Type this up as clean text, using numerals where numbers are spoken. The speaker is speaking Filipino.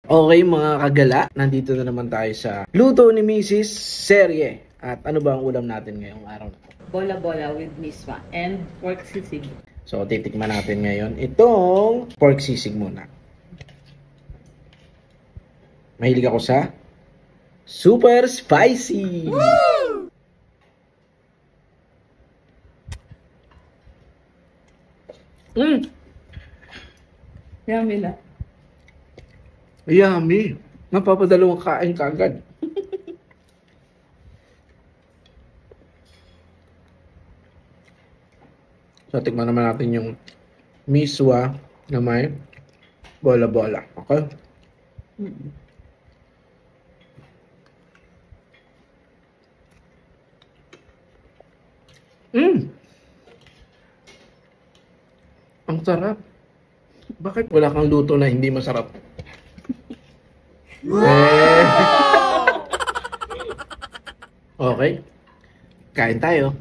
Okay mga kagala, nandito na naman tayo sa Luto ni Mrs. Serye. At ano ba ang ulam natin ngayong araw na to? Bola-bola with miswa and pork sisig. So titikman natin ngayon itong pork sisig muna. Mahilig ako sa super spicy! Woo! Yummy na. Yummy! Napapadalawang kain kagad. So, tikman naman natin yung miswa na may bola-bola. Okay? Ang sarap. Bakit wala kang luto na hindi masarap? Wow! Okay. Kain tayo.